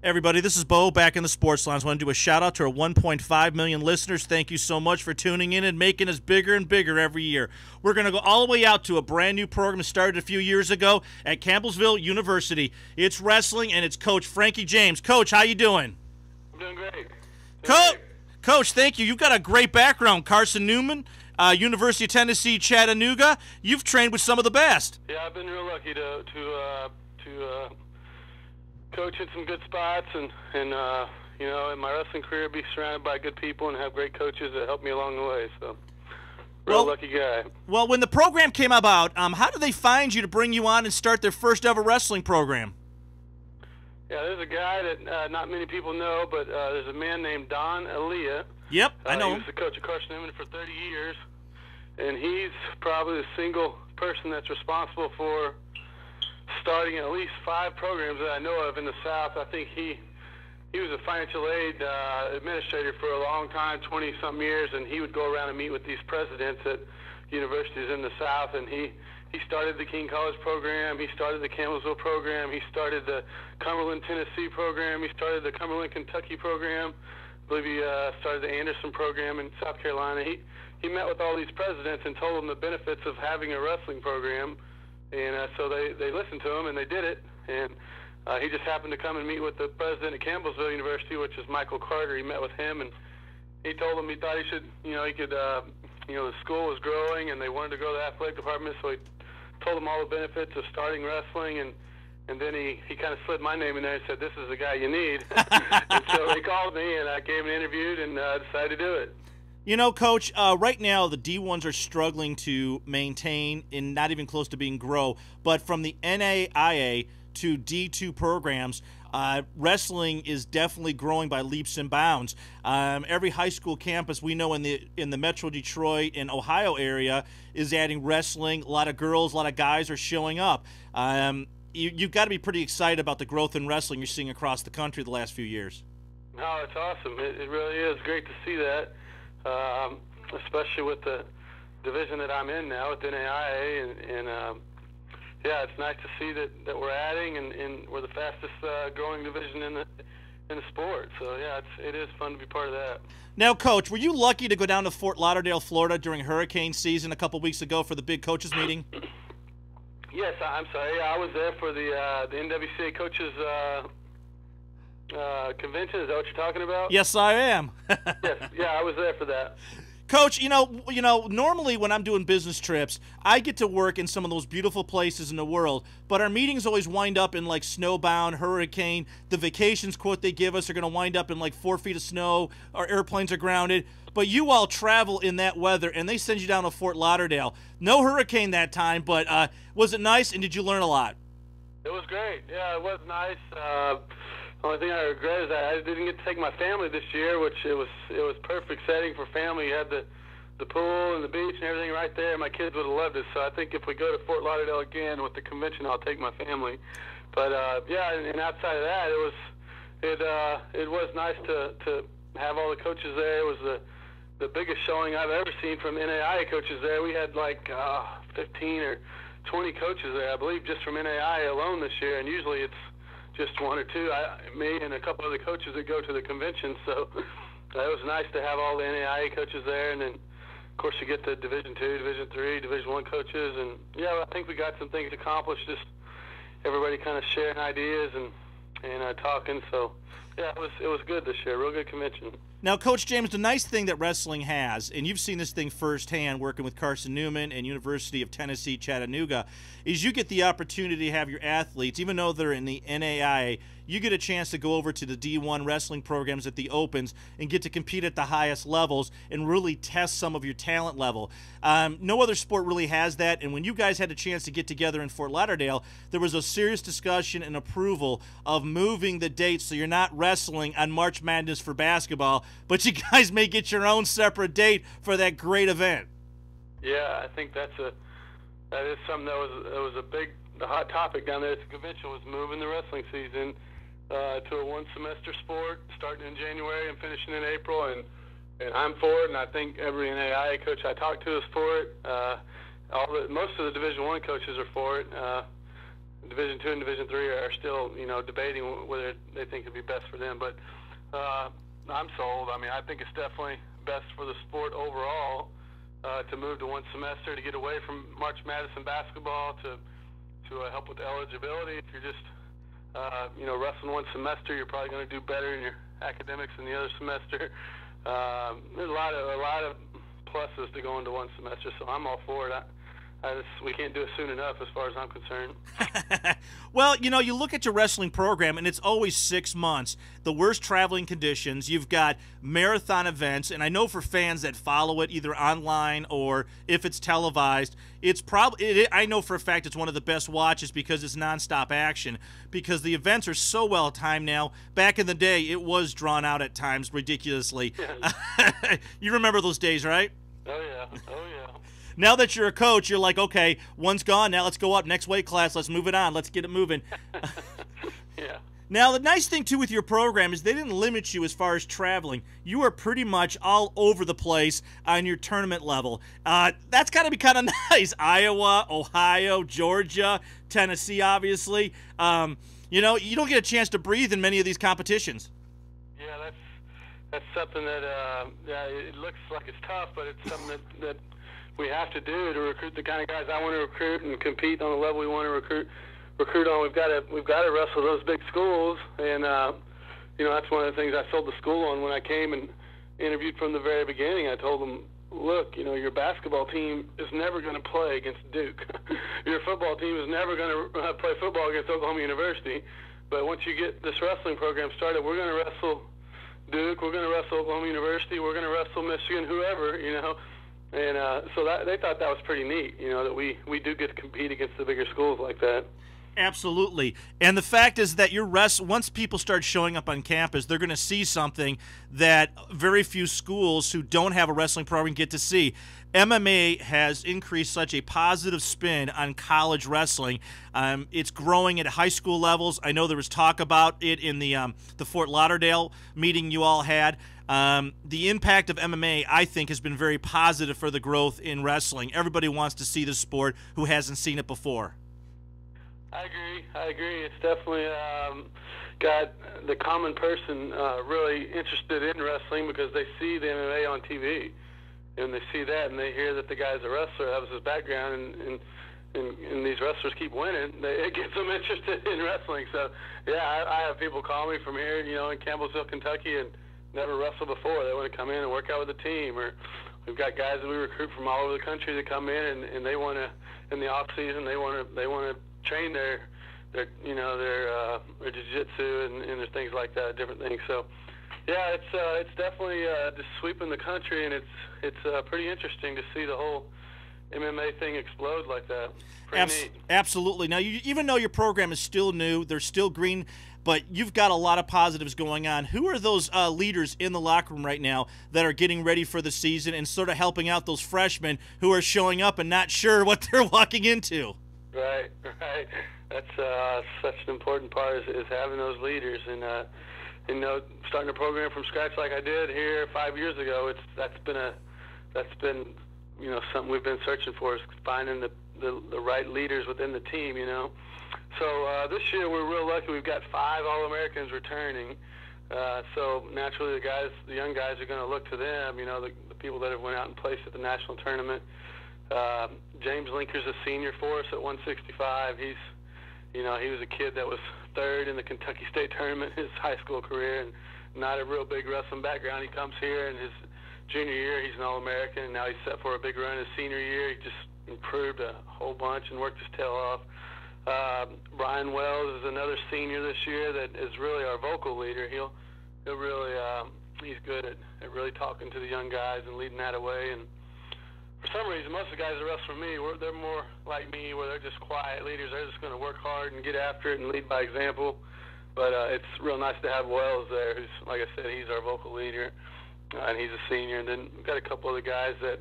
Everybody, this is Bo back in the Sports Lounge. I want to do a shout-out to our 1.5 million listeners. Thank you so much for tuning in and making us bigger and bigger every year. We're going to go all the way out to a brand-new program that started a few years ago at Campbellsville University. It's wrestling, and it's Coach Frankie James. Coach, how you doing? I'm doing great. Coach, thank you. You've got a great background. Carson Newman, University of Tennessee, Chattanooga. You've trained with some of the best. Yeah, I've been real lucky to coach at some good spots, and you know, in my wrestling career, be surrounded by good people and have great coaches that help me along the way. So, lucky guy. Well, when the program came about, how did they find you to bring you on and start their first ever wrestling program? Yeah, there's a guy that not many people know, but there's a man named Don Elia. Yep, I know He him. was the coach of Carson Newman for 30 years, and he's probably the single person that's responsible for starting at least 5 programs that I know of in the South. I think he was a financial aid administrator for a long time, 20-something years, and he would go around and meet with these presidents at universities in the South, and he started the King College program, he started the Campbellsville program, he started the Cumberland, Tennessee program, he started the Cumberland, Kentucky program, I believe he started the Anderson program in South Carolina. He met with all these presidents and told them the benefits of having a wrestling program. And so they listened to him, and they did it. And he just happened to come and meet with the president at Campbellsville University, which is Michael Carter. He met with him, and he told him he thought he should, the school was growing, and they wanted to grow the athletic department. So he told them all the benefits of starting wrestling, and then he kind of slid my name in there and said, "This is the guy you need." And so he called me, and I came and interviewed, and decided to do it. You know, Coach, right now the D1s are struggling to maintain and not even close to being grow. But from the NAIA to D2 programs, wrestling is definitely growing by leaps and bounds. Every high school campus we know in the Metro Detroit and Ohio area is adding wrestling. A lot of girls, a lot of guys are showing up. You've got to be pretty excited about the growth in wrestling you're seeing across the country the last few years. No, it's awesome. It really is great to see that. Especially with the division that I'm in now with NAIA, and yeah, it's nice to see that we're adding, and we're the fastest growing division in the sport. So yeah, it is fun to be part of that. Now, Coach, were you lucky to go down to Fort Lauderdale, Florida during hurricane season a couple weeks ago for the big coaches meeting? Yes, I'm sorry. I was there for the NWCA coaches convention. Is that what you're talking about? Yes, I am. Yes, yeah, I was there for that. Coach, you know, normally when I'm doing business trips, I get to work in some of those beautiful places in the world, but our meetings always wind up in like snowbound, hurricane. The vacations quote they give us are going to wind up in like 4 feet of snow. Our airplanes are grounded. But you all travel in that weather, and they send you down to Fort Lauderdale. No hurricane that time, but was it nice, and did you learn a lot? It was great. Yeah, it was nice. The only thing I regret is that I didn't get to take my family this year, which it was perfect setting for family. You had the pool and the beach and everything right there. My kids would have loved it. So I think if we go to Fort Lauderdale again with the convention, I'll take my family. But yeah, and outside of that, it was nice to have all the coaches there. It was the biggest showing I've ever seen from NAIA coaches there. We had like 15 or 20 coaches there, I believe, just from NAIA alone this year, and usually it's just 1 or 2, me and a couple other coaches that go to the convention. So it was nice to have all the NAIA coaches there, and then of course you get the Division II, Division III, Division I coaches, and yeah, I think we got some things accomplished. Just everybody kind of sharing ideas and talking. So yeah, it was good this year. Real good convention. Now, Coach James, the nice thing that wrestling has, and you've seen this thing firsthand working with Carson Newman and University of Tennessee, Chattanooga, is you get the opportunity to have your athletes, even though they're in the NAIA, you get a chance to go over to the D1 wrestling programs at the Opens and get to compete at the highest levels and really test some of your talent level. No other sport really has that, and when you guys had a chance to get together in Fort Lauderdale, there was a serious discussion and approval of moving the dates so you're not wrestling on March Madness for basketball, but you guys may get your own separate date for that great event. Yeah, I think that is something that was the hot topic down there at the convention, was moving the wrestling season to a one-semester sport, starting in January and finishing in April, and I'm for it, and I think every NAIA coach I talk to is for it. Most of the Division I coaches are for it. Division II and Division III are still, debating whether they think it'd be best for them. But I'm sold. I mean, I think it's definitely best for the sport overall to move to one semester, to get away from March Madness and basketball, to help with eligibility. If you're just wrestling one semester, you're probably going to do better in your academics than the other semester. There's a lot of pluses to going to one semester, so I'm all for it. We can't do it soon enough as far as I'm concerned. Well, you look at your wrestling program, and it's always 6 months. The worst traveling conditions. You've got marathon events, and I know for fans that follow it either online or if it's televised, it's I know for a fact it's one of the best watches because it's nonstop action, because the events are so well timed now. Back in the day, it was drawn out at times ridiculously. Yeah. You remember those days, right? Oh, yeah. Now that you're a coach, you're like, okay, one's gone. Now let's go up. Next weight class. Let's move it on. Let's get it moving. Yeah. Now, the nice thing, too, with your program is they didn't limit you as far as traveling. You are pretty much all over the place on your tournament level. That's got to be kind of nice. Iowa, Ohio, Georgia, Tennessee, obviously. You don't get a chance to breathe in many of these competitions. Yeah, that's something that, it looks like it's tough, but it's something that we have to do to recruit the kind of guys I want to recruit and compete on the level we want to recruit on. We've got to wrestle those big schools, and that's one of the things I sold the school on when I came and interviewed from the very beginning. I told them, look, your basketball team is never going to play against Duke. Your football team is never going to play football against Oklahoma University. But once you get this wrestling program started, we're going to wrestle Duke, we're going to wrestle Oklahoma University, we're going to wrestle Michigan, whoever, And so they thought that was pretty neat, that we do get to compete against the bigger schools like that. Absolutely. And the fact is that once people start showing up on campus, they're going to see something that very few schools who don't have a wrestling program get to see. MMA has increased such a positive spin on college wrestling. It's growing at high school levels. I know there was talk about it in the Fort Lauderdale meeting you all had. The impact of MMA, I think, has been very positive for the growth in wrestling. Everybody wants to see the sport who hasn't seen it before. I agree. It's definitely got the common person really interested in wrestling because they see the MMA on TV, and they see that, and they hear that the guy's a wrestler. That was his background, and these wrestlers keep winning. It gets them interested in wrestling. So, yeah, I have people call me from here, in Campbellsville, Kentucky, and never wrestled before. They want to come in and work out with the team. Or we've got guys that we recruit from all over the country that come in, and they want to, in the off season, they want to train their jiu-jitsu and there's things like that, different things. So, yeah, it's definitely just sweeping the country, and it's pretty interesting to see the whole MMA thing explode like that. Pretty neat. Absolutely. Now, even though your program is still new, they're still green, but you've got a lot of positives going on. Who are those leaders in the locker room right now that are getting ready for the season and sort of helping out those freshmen who are showing up and not sure what they're walking into? Right. That's such an important part is having those leaders, and starting a program from scratch like I did here 5 years ago. That's been something we've been searching for, is finding the right leaders within the team. So this year we're real lucky. We've got 5 All-Americans returning. So naturally the young guys are going to look to them. The people that have went out and placed at the national tournament. James Linker's a senior for us at 165. He was a kid that was 3rd in the Kentucky State tournament his high school career, and not a real big wrestling background. He comes here, and his junior year he's an All-American, and now he's set for a big run. His senior year he just improved a whole bunch and worked his tail off. Brian Wells is another senior this year that is really our vocal leader. He'll really he's good at really talking to the young guys and leading that away. And for some reason, most of the guys that wrestle for me, they're more like me, where they're just quiet leaders. They're just going to work hard and get after it and lead by example. But it's real nice to have Wells there, who's, like I said, he's our vocal leader, and he's a senior. And then we've got a couple other guys that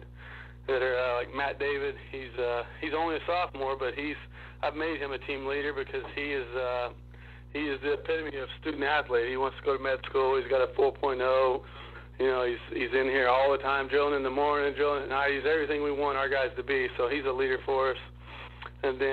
are like Matt David. He's only a sophomore, but I've made him a team leader because he is the epitome of student athlete. He wants to go to med school. He's got a 4.0. He's in here all the time, drilling in the morning, drilling at night. He's everything we want our guys to be. So he's a leader for us. And then